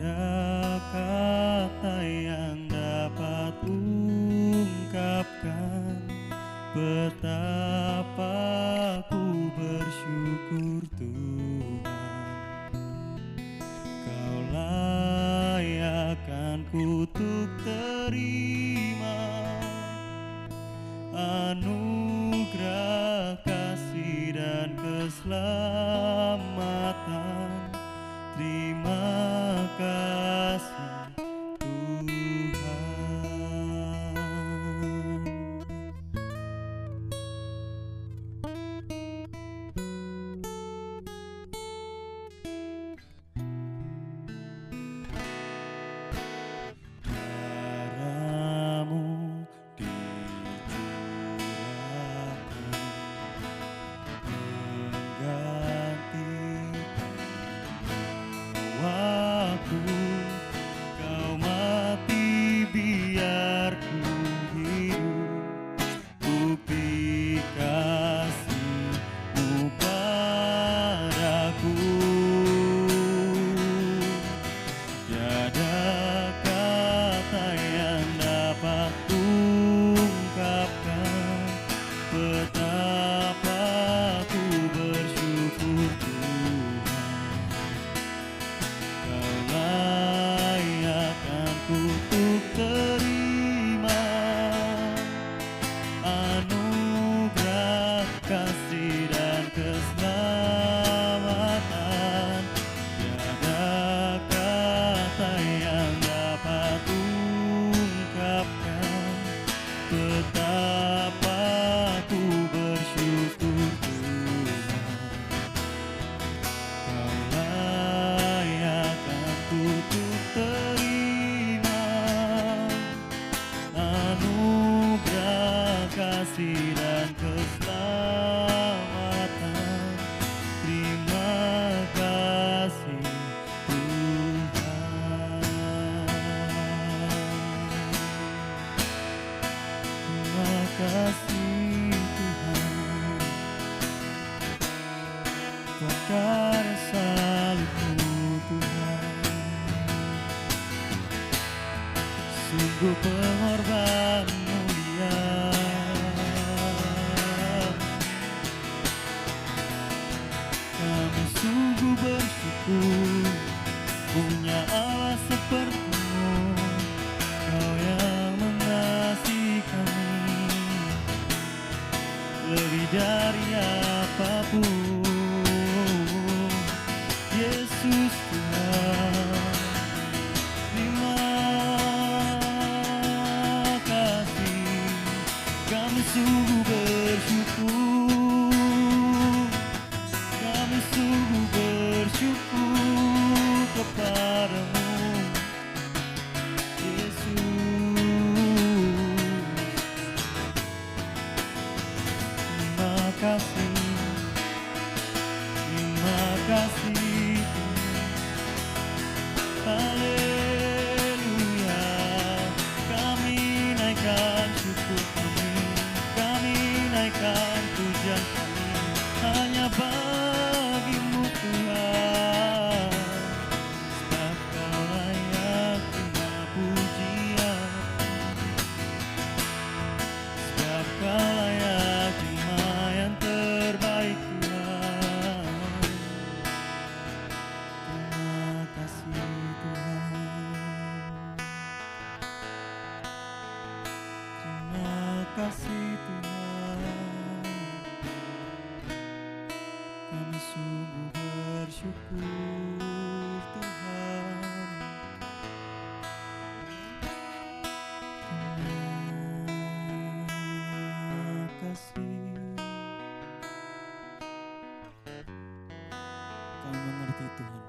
Tiada kata yang dapat ungkapkan betapa ku bersyukur Tuhan. Kau layakkan kutuk terima anugerah kasih dan keselamatan. Terima kasih Tuhan. Darah-Mu dicurahkan menggantikan nyawaku. Kau mati biar ku hidup, bukti kasih-Mu padaku. Tiada kata yang dapat ungkapkan betapa ku bersyukur Tuhan. Kau layakkan kutuk terima anugerah kasih dan keselamatan. Tiada kata yang dapat ungkapkan betapa ku bersyukur Tuhan. Kau layakkan kutuk terima anugerah kasih dan keselamatan. Terima kasih Tuhan. Terima kasih Tuhan. Buat karya salib-Mu Tuhan, sungguh pengorbanan mulia. Kami sungguh bersyukur punya Allah seperti-Mu. Kau yang mengasihi kami lebih dari apapun. Yesus Tuhan, terima kasih. Kami sungguh bersyukur, kami sungguh bersyukur kepada-Mu Yesus. Terima kasih, terima kasih. Haleluya, kami naikkan syukur kami naikkan pujian kami hanya bagi-Mu Tuhan. Sebab Kau layak terima pujian, sebab Kau layak terima yang terbaik Tuhan. Terima kasih Tuhan. Terima kasih Tuhan. Kami sungguh bersyukur Tuhan. Terima kasih. Kami mengerti Tuhan,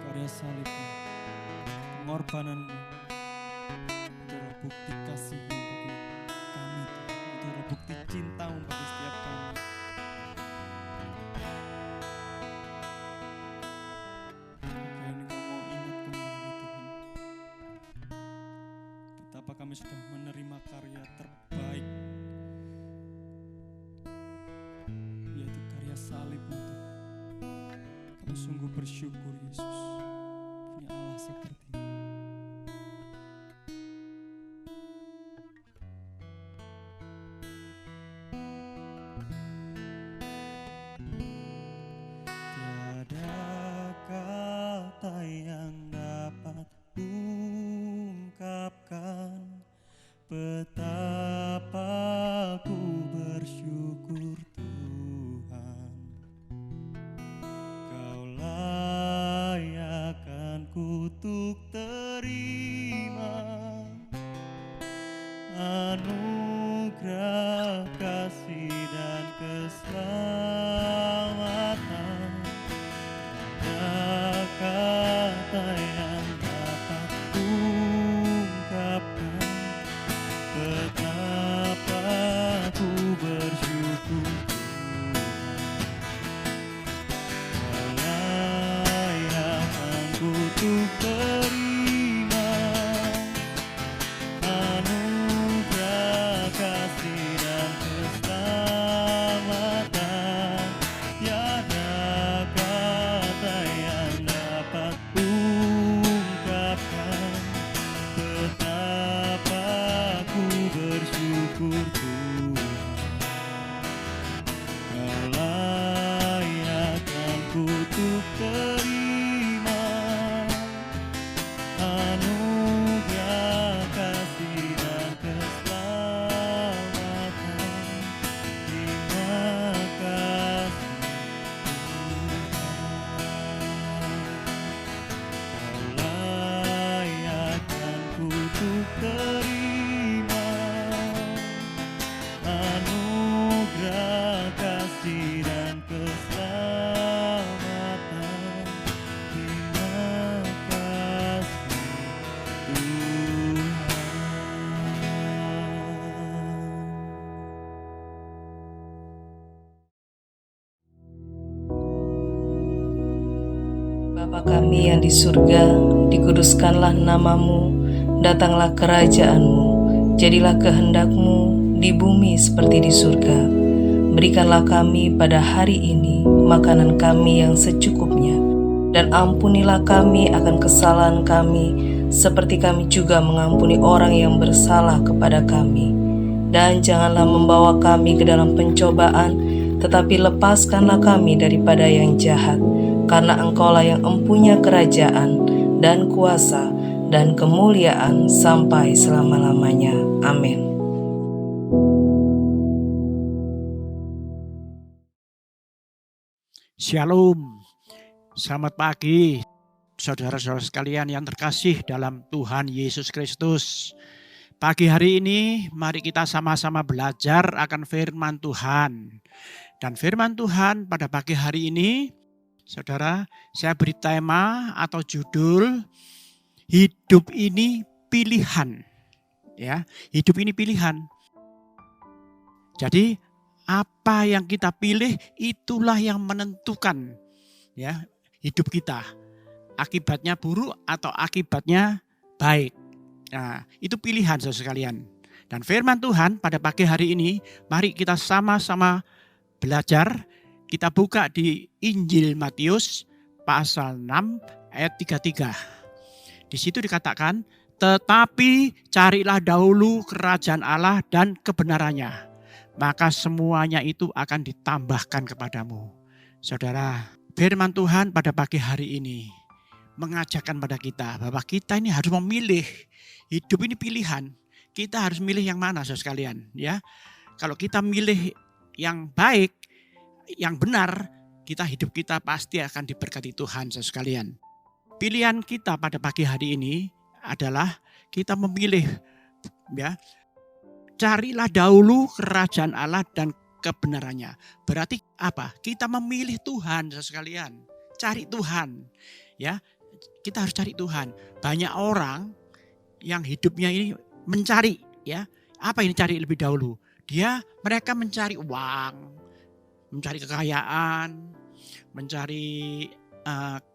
karya salib-Mu, pengorbanan-Mu, itu adalah bukti kasih-Mu bagi kami Tuhan. Itu adalah bukti cinta-Mu bagi setiap kami. Kami mau ingat kembali Tuhan, betapa kami sudah menerima karya terbaik, yaitu karya salib-Mu Tuhan. Aku sungguh bersyukur Yesus punya Allah seperti ini. Tiada kata yang dapat ungkapkan betapa ku bersyukur Tuhan. Kau layakkan kutuk terima anugerah kasih dan keselamatan. Ada kata yang dapat ungkapkan betapa ku bersyukur Tuhan. Kau layakkan kutuk terima anugerah kasih dan keselamatan. Tiada kata yang dapat ungkapkan betapa ku bersyukur Tuhan. Kau layakkan kutuk terima anugerah kasih dan keselamatan. Terima kasih Tuhan. Kau layakkan kutuk terima anugerah kasih dan keselamatan. Terima kasih Tuhan. Bapa kami yang di surga, dikuduskanlah namamu, datanglah kerajaanmu, jadilah kehendak-Mu di bumi seperti di surga. Berikanlah kami pada hari ini makanan kami yang secukupnya, dan ampunilah kami akan kesalahan kami, seperti kami juga mengampuni orang yang bersalah kepada kami. Dan janganlah membawa kami ke dalam pencobaan, tetapi lepaskanlah kami daripada yang jahat. Karena Engkaulah yang empunya kerajaan dan kuasa dan kemuliaan sampai selama-lamanya. Amin. Shalom, selamat pagi saudara-saudara sekalian yang terkasih dalam Tuhan Yesus Kristus. Pagi hari ini mari kita sama-sama belajar akan firman Tuhan. Dan firman Tuhan pada pagi hari ini, saudara, saya beri tema atau judul hidup ini pilihan. Ya, hidup ini pilihan. Jadi apa yang kita pilih itulah yang menentukan ya hidup kita. Akibatnya buruk atau akibatnya baik. Nah, itu pilihan saudara sekalian. Dan firman Tuhan pada pagi hari ini, mari kita sama-sama belajar. Kita buka di Injil Matius pasal 6 ayat 33. Di situ dikatakan, tetapi carilah dahulu kerajaan Allah dan kebenarannya, maka semuanya itu akan ditambahkan kepadamu. Saudara, firman Tuhan pada pagi hari ini mengajarkan pada kita bahwa kita ini harus memilih. Hidup ini pilihan. Kita harus milih yang mana saudara sekalian, ya. Kalau kita milih yang baik, yang benar, hidup kita pasti akan diberkati Tuhan saudara sekalian. Pilihan kita pada pagi hari ini adalah kita memilih, ya. Carilah dahulu kerajaan Allah dan kebenarannya. Berarti apa? Kita memilih Tuhan saudara sekalian. Cari Tuhan, ya. Kita harus cari Tuhan. Banyak orang yang hidupnya ini mencari, ya. Apa ini cari lebih dahulu? Mereka mencari uang, mencari kekayaan, mencari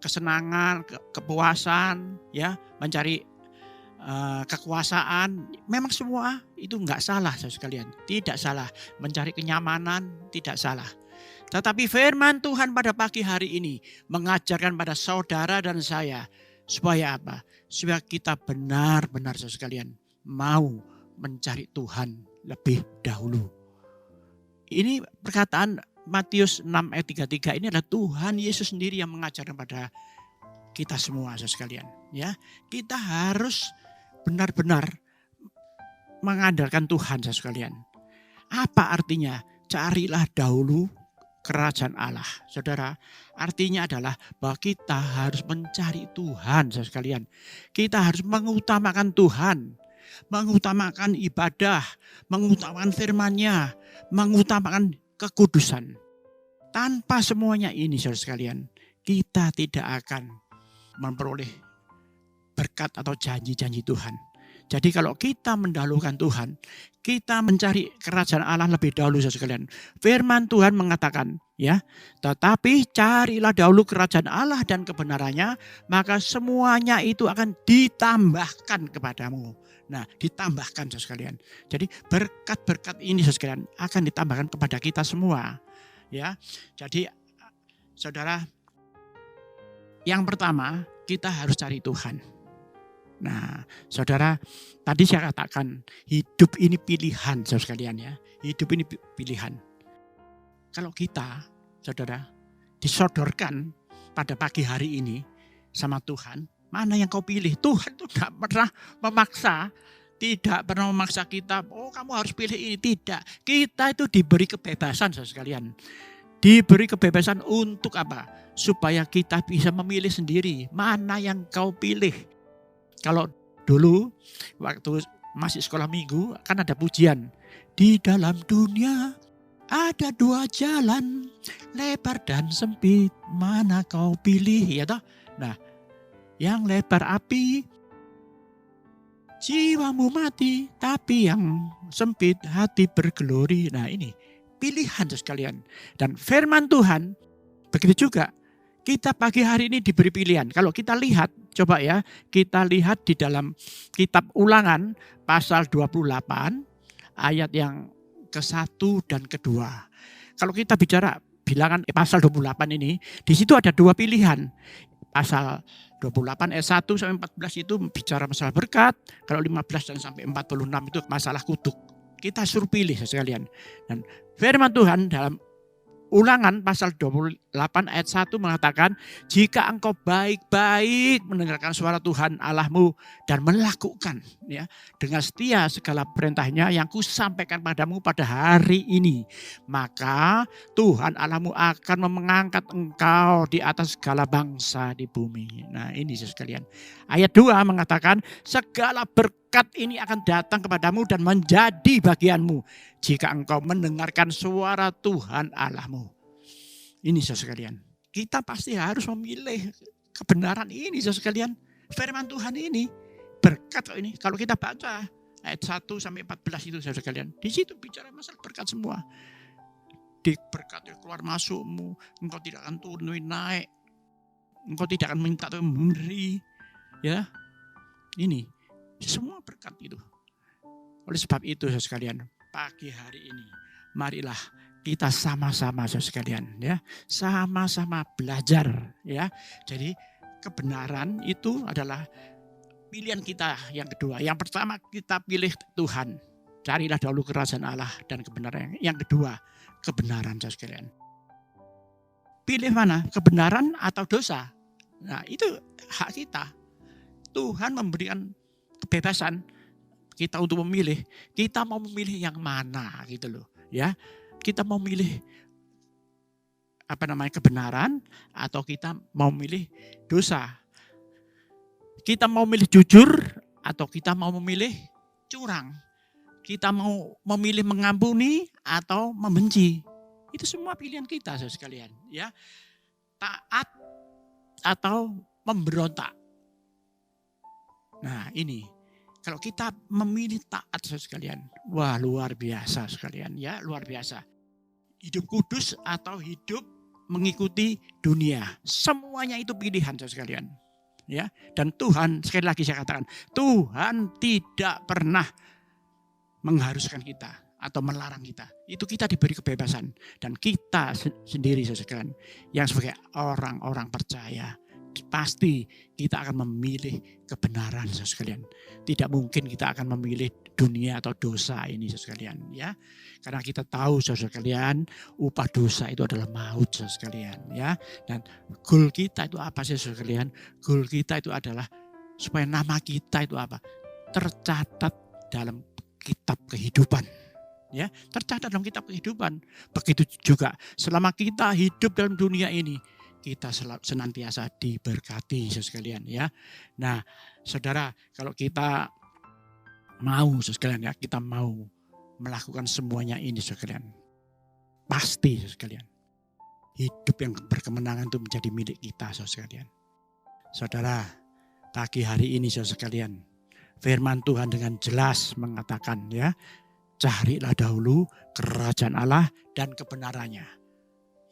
kesenangan, kepuasan, ya, mencari kekuasaan. Memang semua itu enggak salah saudara sekalian, tidak salah. Mencari kenyamanan tidak salah. Tetapi firman Tuhan pada pagi hari ini mengajarkan pada saudara dan saya supaya apa? Supaya kita benar-benar sekalian mau mencari Tuhan lebih dahulu. Ini perkataan Matius 6 ayat 33 ini adalah Tuhan Yesus sendiri yang mengajarkan pada kita semua sekalian. Ya, kita harus benar-benar mengandalkan Tuhan sekalian. Apa artinya? Carilah dahulu kerajaan Allah. Saudara, artinya adalah bahwa kita harus mencari Tuhan sekalian. Kita harus mengutamakan Tuhan, mengutamakan ibadah, mengutamakan firman-Nya, mengutamakan kekudusan. Tanpa semuanya ini saudara sekalian, kita tidak akan memperoleh berkat atau janji-janji Tuhan. Jadi kalau kita mendahulukan Tuhan, kita mencari kerajaan Allah lebih dahulu saudara sekalian. Firman Tuhan mengatakan, ya, tetapi carilah dahulu kerajaan Allah dan kebenarannya, maka semuanya itu akan ditambahkan kepadamu. Nah, ditambahkan saudara sekalian. Jadi berkat-berkat ini saudara sekalian akan ditambahkan kepada kita semua. Ya, jadi saudara, yang pertama kita harus cari Tuhan. Nah, saudara, tadi saya katakan hidup ini pilihan saudara sekalian ya. Hidup ini pilihan. Kalau kita, saudara, disodorkan pada pagi hari ini sama Tuhan, mana yang kau pilih? Tuhan itu tidak pernah memaksa, tidak pernah memaksa kita, oh kamu harus pilih ini. Tidak, kita itu diberi kebebasan saudara sekalian. Diberi kebebasan untuk apa? Supaya kita bisa memilih sendiri mana yang kau pilih. Kalau dulu waktu masih sekolah minggu kan ada pujian. Di dalam dunia ada dua jalan, lebar dan sempit, mana kau pilih, ya toh? Nah, yang lebar api, jiwamu mati, tapi yang sempit hati bergelori. Nah ini pilihan sekalian. Dan firman Tuhan begitu juga. Kita pagi hari ini diberi pilihan. Kalau kita lihat, coba ya, kita lihat di dalam kitab Ulangan pasal 28 ayat yang ke-1 dan ke-2. Kalau kita bicara bilangan pasal 28 ini, di situ ada dua pilihan. Pasal 28 ayat 1 sampai 14 itu bicara masalah berkat, kalau 15 dan sampai 46 itu masalah kutuk. Kita suruh pilih sekalian. Dan firman Tuhan dalam Ulangan pasal 28 ayat 1 mengatakan, jika engkau baik-baik mendengarkan suara Tuhan Allahmu dan melakukan ya dengan setia segala perintahnya yang kusampaikan padamu pada hari ini, maka Tuhan Allahmu akan mengangkat engkau di atas segala bangsa di bumi. Nah ini sekalian. Ayat 2 mengatakan, segala berkat ini akan datang kepadamu dan menjadi bagianmu jika engkau mendengarkan suara Tuhan Allahmu. Ini saudara sekalian. Kita pasti harus memilih kebenaran ini saudara sekalian. Firman Tuhan ini, berkat ini. Kalau kita baca ayat 1 sampai 14 itu saudara sekalian. Di situ bicara masalah berkat semua. Diberkati keluar masukmu, engkau tidak akan turun naik. Engkau tidak akan minta atau memberi. Ya, ini semua berkat itu. Oleh sebab itu saudara sekalian, pagi hari ini marilah kita sama-sama saudara sekalian ya, sama-sama belajar ya. Jadi kebenaran itu adalah pilihan kita yang kedua. Yang pertama kita pilih Tuhan. Carilah dahulu kerajaan Allah dan kebenaran. Yang kedua, kebenaran saudara sekalian. Pilih mana? Kebenaran atau dosa? Nah, itu hak kita. Tuhan memberikan kebebasan kita untuk memilih. Kita mau memilih yang mana gitu loh, ya. Kita mau memilih kebenaran atau kita mau memilih dosa. Kita mau memilih jujur atau kita mau memilih curang. Kita mau memilih mengampuni atau membenci. Itu semua pilihan kita saudara sekalian, ya. Taat atau memberontak. Nah ini, kalau kita memilih taat saudara sekalian, wah luar biasa sekalian ya, luar biasa. Hidup kudus atau hidup mengikuti dunia, semuanya itu pilihan saudara sekalian. Ya, dan Tuhan, sekali lagi saya katakan, Tuhan tidak pernah mengharuskan kita atau melarang kita. Itu kita diberi kebebasan. Dan kita sendiri sekalian yang sebagai orang-orang percaya, pasti kita akan memilih kebenaran sekalian. Tidak mungkin kita akan memilih dunia atau dosa ini sekalian, ya. Karena kita tahu sekalian, upah dosa itu adalah maut sekalian, ya. Dan goal kita itu apa sih sekalian? Goal kita itu adalah supaya nama kita itu apa? Tercatat dalam kitab kehidupan. Ya, tercatat dalam kitab kehidupan. Begitu juga selama kita hidup dalam dunia ini, kita senantiasa diberkati sekalian, ya. Nah, saudara, kalau kita mau sekalian, ya, kita mau melakukan semuanya ini sekalian, pasti sekalian hidup yang berkemenangan itu menjadi milik kita sekalian. Saudara, pagi hari ini sekalian, firman Tuhan dengan jelas mengatakan, ya, carilah dahulu kerajaan Allah dan kebenarannya,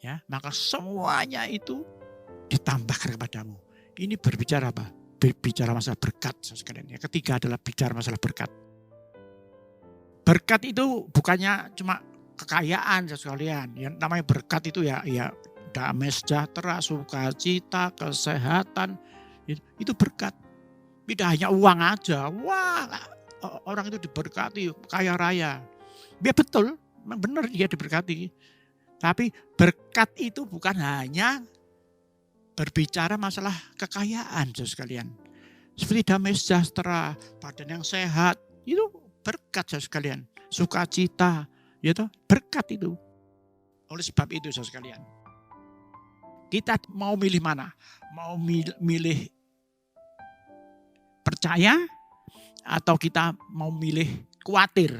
ya, maka semuanya itu ditambahkan kepadamu. Ini berbicara apa? Berbicara masalah berkat sekalian, ya. Ketiga adalah bicara masalah berkat. Berkat itu bukannya cuma kekayaan sekalian. Yang namanya berkat itu ya damai sejahtera, sukacita, kesehatan. Itu berkat. Tidak hanya uang aja. Wah, orang itu diberkati, kaya raya. Ya betul, memang benar dia diberkati. Tapi berkat itu bukan hanya berbicara masalah kekayaan sekalian. Seperti damai sejahtera, badan yang sehat, itu berkat sekalian. Sukacita, ya, berkat itu. Oleh sebab itu sekalian, kita mau milih mana? Mau milih percaya atau kita mau milih khawatir?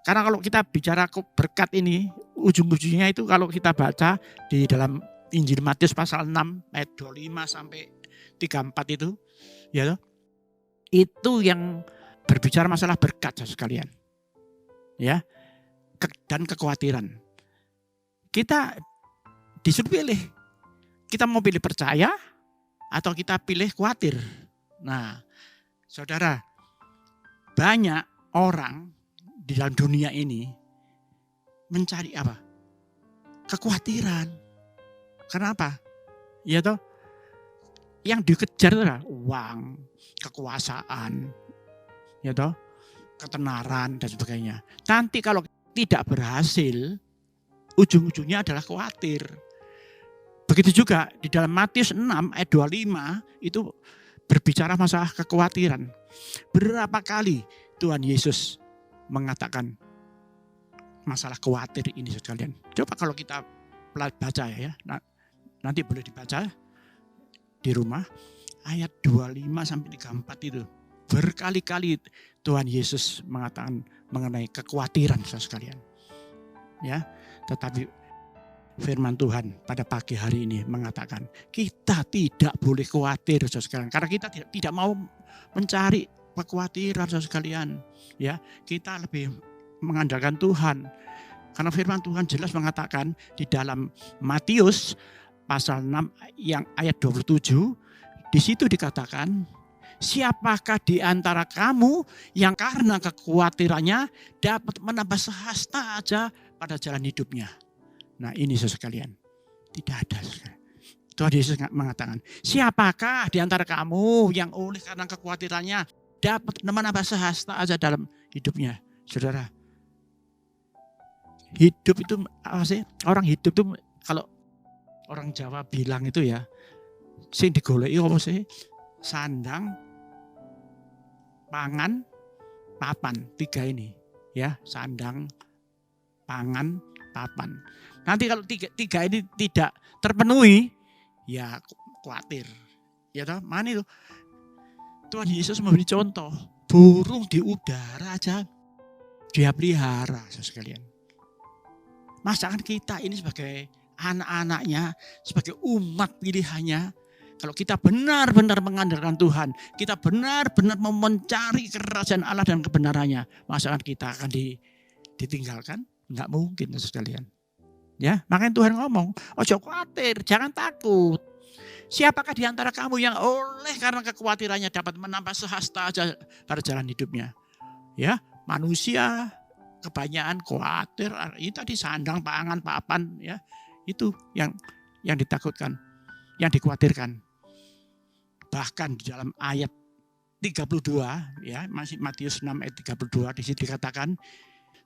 Karena kalau kita bicara berkat ini, ujung-ujungnya itu kalau kita baca di dalam Injil Matius pasal 6 ayat 25 sampai 34 itu, ya, itu yang berbicara masalah berkat sekalian, ya, dan kekhawatiran. Kita disuruh pilih, kita mau pilih percaya atau kita pilih khawatir. Nah, saudara, banyak orang di dalam dunia ini mencari apa? Kekhawatiran. Kenapa? Ya toh, yang dikejar itu adalah uang, kekuasaan, ya toh, ketenaran dan sebagainya. Nanti kalau tidak berhasil, ujung-ujungnya adalah khawatir. Begitu juga di dalam Matius 6 ayat 25 itu berbicara masalah kekhawatiran. Berapa kali Tuhan Yesus mengatakan masalah khawatir ini sekalian. Coba kalau kita baca ya, nanti boleh dibaca di rumah ayat 25 sampai 34 itu. Berkali-kali Tuhan Yesus mengatakan mengenai kekhawatiran sekalian. Ya, tetapi firman Tuhan pada pagi hari ini mengatakan kita tidak boleh khawatir sekalian, karena kita tidak mau mencari kekhawatiran sekalian. Ya, kita lebih mengandalkan Tuhan. Karena firman Tuhan jelas mengatakan di dalam Matius pasal 6 yang ayat 27, di situ dikatakan, siapakah di antara kamu yang karena kekhawatirannya dapat menambah sehasta aja pada jalan hidupnya? Nah, ini sekalian, tidak ada. Tuhan Yesus mengatakan, siapakah di antara kamu yang oleh karena kekhawatirannya dapat menambah sehasta aja dalam hidupnya? Saudara, hidup itu apa sih? Orang hidup itu kalau orang Jawa bilang itu ya, sing digoleki apa sih? Sandang, pangan, papan, 3 ini, ya, sandang, pangan, papan. Nanti kalau tiga ini tidak terpenuhi, ya khawatir. Ya toh, mana itu? Tuhan Yesus memberi contoh, burung di udara aja dia pelihara sekalian. Masakan kita ini sebagai anak-anaknya, sebagai umat pilihannya, kalau kita benar-benar mengandalkan Tuhan, kita benar-benar mau mencari kerajaan Allah dan kebenarannya, masakan kita akan ditinggalkan? Enggak mungkin sekalian. Ya, makanya Tuhan ngomong, ojo khawatir, jangan takut. Siapakah di antara kamu yang oleh karena kekhawatirannya dapat menambah sehasta aja pada jalan hidupnya? Ya, manusia kebanyakan khawatir, itu tadi sandang, pangan, papan, ya. Itu yang ditakutkan, yang dikhawatirkan. Bahkan di dalam ayat 32, ya, masih Matius 6 ayat 32, di situ dikatakan,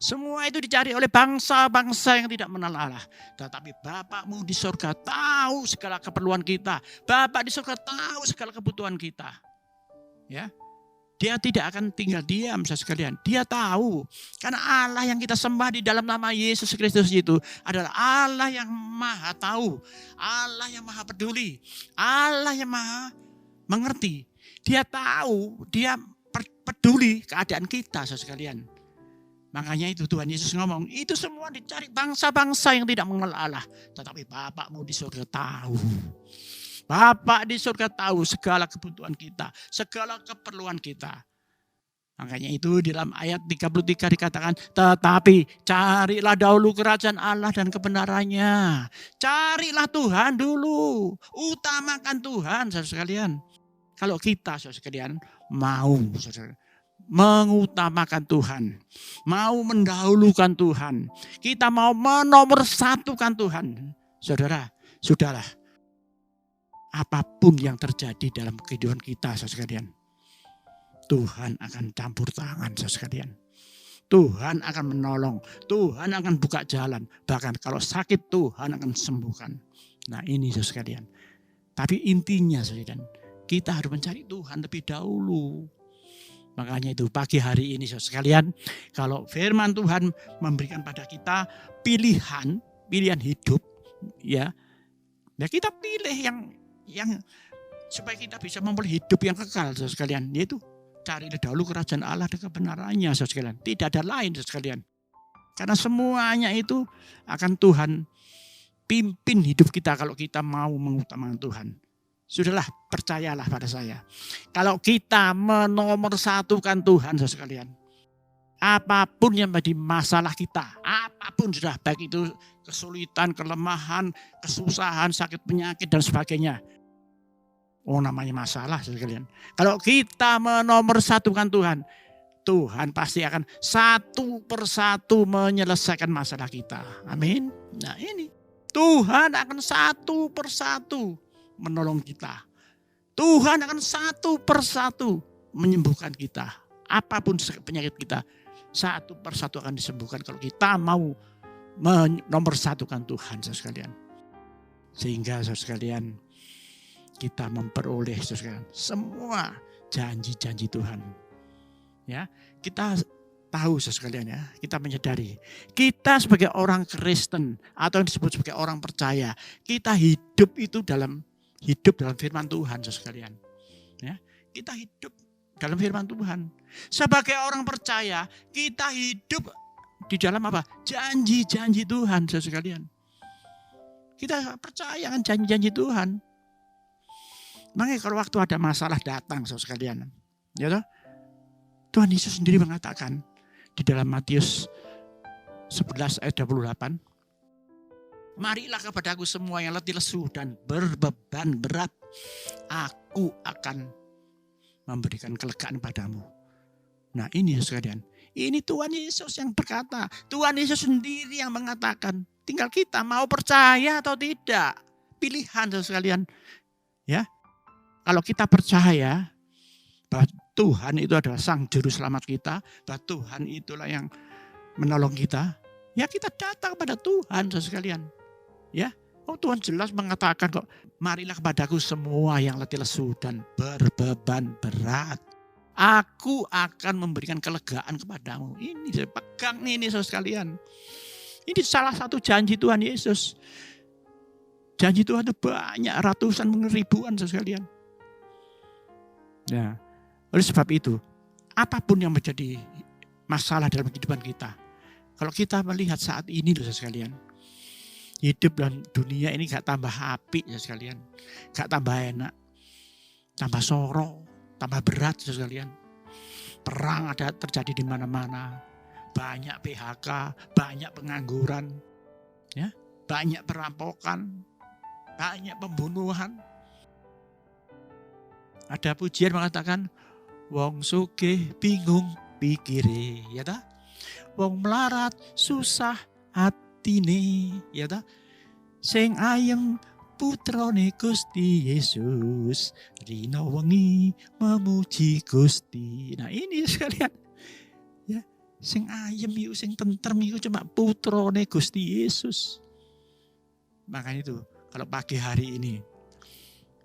semua itu dicari oleh bangsa-bangsa yang tidak mengenal Allah. Tetapi Bapakmu di surga tahu segala keperluan kita. Bapak di surga tahu segala kebutuhan kita. Ya, Dia tidak akan tinggal diam, saudara sekalian. Dia tahu. Karena Allah yang kita sembah di dalam nama Yesus Kristus itu adalah Allah yang maha tahu. Allah yang maha peduli. Allah yang maha mengerti. Dia tahu, dia peduli keadaan kita, saudara sekalian. Makanya itu Tuhan Yesus ngomong, itu semua dicari bangsa-bangsa yang tidak mengenal Allah. Tetapi Bapakmu di surga tahu. Bapak di surga tahu segala kebutuhan kita, segala keperluan kita. Makanya itu di dalam ayat 33 dikatakan, tetapi carilah dahulu kerajaan Allah dan kebenarannya. Carilah Tuhan dulu, utamakan Tuhan, saudara sekalian. Kalau kita, saudara sekalian, mau mengutamakan Tuhan, mau mendahulukan Tuhan, kita mau menomorsatukan Tuhan, saudara, sudahlah. Apapun yang terjadi dalam kehidupan kita, saudara sekalian, Tuhan akan campur tangan, saudara sekalian. Tuhan akan menolong, Tuhan akan buka jalan. Bahkan kalau sakit, Tuhan akan sembuhkan. Nah ini, saudara sekalian. Tapi intinya, saudara, kita harus mencari Tuhan lebih dahulu. Makanya itu pagi hari ini, saudara sekalian, kalau firman Tuhan memberikan pada kita pilihan hidup, ya kita pilih yang supaya kita bisa memperoleh hidup yang kekal, saudara sekalian, yaitu carilah dahulu kerajaan Allah dan kebenarannya, saudara sekalian. Tidak ada lain, saudara sekalian. Karena semuanya itu akan Tuhan pimpin hidup kita kalau kita mau mengutamakan Tuhan. Sudahlah, percayalah pada saya. Kalau kita menomorsatukan Tuhan, saudara sekalian, apapun yang menjadi masalah kita, apapun sudah, baik itu kesulitan, kelemahan, kesusahan, sakit penyakit dan sebagainya. Namanya masalah, saudara sekalian. Kalau kita menomorsatukan Tuhan, Tuhan pasti akan satu persatu menyelesaikan masalah kita. Amin. Nah ini, Tuhan akan satu persatu menolong kita. Tuhan akan satu persatu menyembuhkan kita. Apapun penyakit kita, satu persatu akan disembuhkan kalau kita mau menomorsatukan Tuhan, saudara sekalian. Sehingga, saudara sekalian, kita memperoleh, saudara sekalian, semua janji-janji Tuhan. Ya, kita tahu, saudara sekalian, ya, kita menyadari kita sebagai orang Kristen atau yang disebut sebagai orang percaya, kita hidup dalam firman Tuhan, saudara sekalian. Ya, kita hidup dalam firman Tuhan. Sebagai orang percaya, kita hidup di dalam apa? Janji-janji Tuhan, saudara sekalian. Kita percaya kan janji-janji Tuhan. Makanya kalau waktu ada masalah datang, saudara sekalian, ya toh, Tuhan Yesus sendiri mengatakan di dalam Matius 11 ayat 28, marilah kepadaku semua yang letih lesu dan berbeban berat, aku akan memberikan kelegaan padamu. Nah ini, sekalian, ini Tuhan Yesus yang berkata, Tuhan Yesus sendiri yang mengatakan, tinggal kita mau percaya atau tidak. Pilihan, sekalian. Ya, kalau kita percaya bahwa Tuhan itu adalah Sang Juru Selamat kita, bahwa Tuhan itulah yang menolong kita, ya kita datang pada Tuhan, sekalian. Ya, Tuhan jelas mengatakan kok, marilah kepadaku semua yang letih lesu dan berbeban berat, aku akan memberikan kelegaan kepadamu. Ini saya pegang ini, saudara sekalian. Ini salah satu janji Tuhan Yesus. Janji Tuhan itu banyak, ratusan, ribuan, saudara sekalian. Ya, oleh sebab itu, apapun yang menjadi masalah dalam kehidupan kita, kalau kita melihat saat ini, saudara sekalian, hidup dalam dunia ini gak tambah api, ya sekalian. Gak tambah enak. Tambah sorok, tambah berat, ya sekalian. Perang ada terjadi di mana-mana. Banyak PHK, banyak pengangguran. Ya, banyak perampokan, banyak pembunuhan. Ada pujian mengatakan, wong sugih bingung pikire, ya ta? Wong melarat susah atine, ya ta? Sing ayem putrane Gusti Yesus, rina wengi memuji Gusti. Nah ini sekalian, ya, sing ayem iku sing tentrem iku cuma putrane Gusti Yesus. Makanya itu kalau pagi hari ini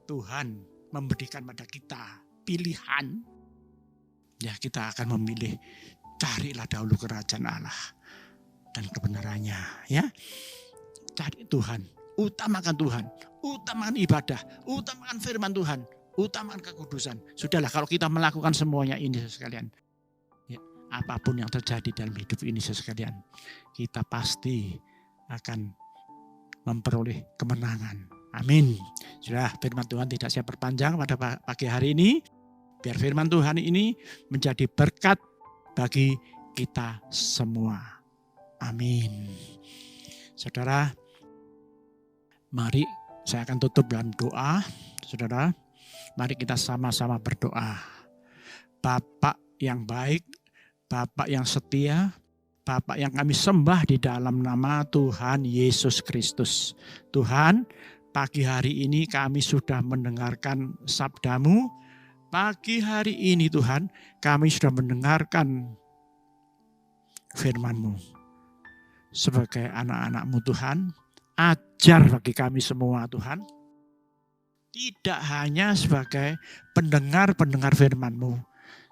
Tuhan memberikan pada kita pilihan, ya kita akan memilih carilah dahulu kerajaan Allah dan kebenarannya, ya. Cari Tuhan, utamakan Tuhan, utamakan ibadah, utamakan firman Tuhan, utamakan kekudusan. Sudahlah kalau kita melakukan semuanya ini sekalian, ya, apapun yang terjadi dalam hidup ini sekalian, kita pasti akan memperoleh kemenangan. Amin. Sudah, firman Tuhan tidak saya perpanjang pada pagi hari ini. Biar firman Tuhan ini menjadi berkat bagi kita semua. Amin. Saudara, mari saya akan tutup dalam doa. Saudara, mari kita sama-sama berdoa. Bapak yang baik, Bapak yang setia, Bapak yang kami sembah di dalam nama Tuhan Yesus Kristus. Tuhan, pagi hari ini kami sudah mendengarkan sabda-Mu. Pagi hari ini Tuhan, kami sudah mendengarkan firman-Mu. Sebagai anak-anak-Mu Tuhan, ajar bagi kami semua Tuhan. Tidak hanya sebagai pendengar-pendengar firman-Mu,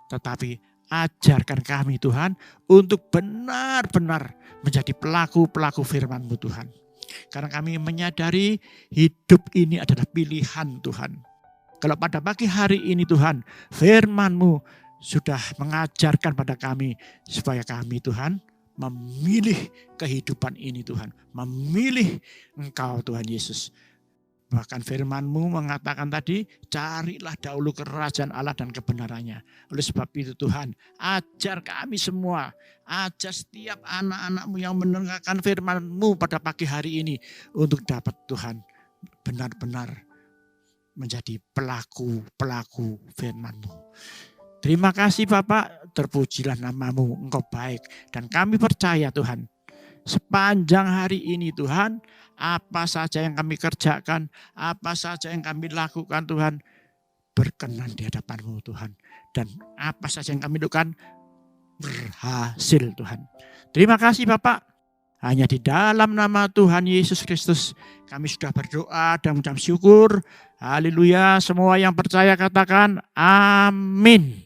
tetapi ajarkan kami Tuhan untuk benar-benar menjadi pelaku-pelaku firman-Mu Tuhan. Karena kami menyadari hidup ini adalah pilihan Tuhan. Kalau pada pagi hari ini Tuhan, firman-Mu sudah mengajarkan pada kami supaya kami Tuhan memilih kehidupan ini Tuhan. Memilih Engkau Tuhan Yesus. Bahkan firman-Mu mengatakan tadi, carilah dahulu kerajaan Allah dan kebenarannya. Oleh sebab itu Tuhan, ajar kami semua, ajar setiap anak-anak-Mu yang mendengarkan firman-Mu pada pagi hari ini untuk dapat Tuhan benar-benar menjadi pelaku-pelaku firman-Mu. Terima kasih Bapak, terpujilah nama-Mu, Engkau baik. Dan kami percaya Tuhan, sepanjang hari ini Tuhan, apa saja yang kami kerjakan, apa saja yang kami lakukan Tuhan, berkenan di hadapan-Mu Tuhan. Dan apa saja yang kami lakukan, berhasil Tuhan. Terima kasih Bapak. Hanya di dalam nama Tuhan Yesus Kristus kami sudah berdoa dan mengucap syukur. Haleluya. Semua yang percaya katakan amin.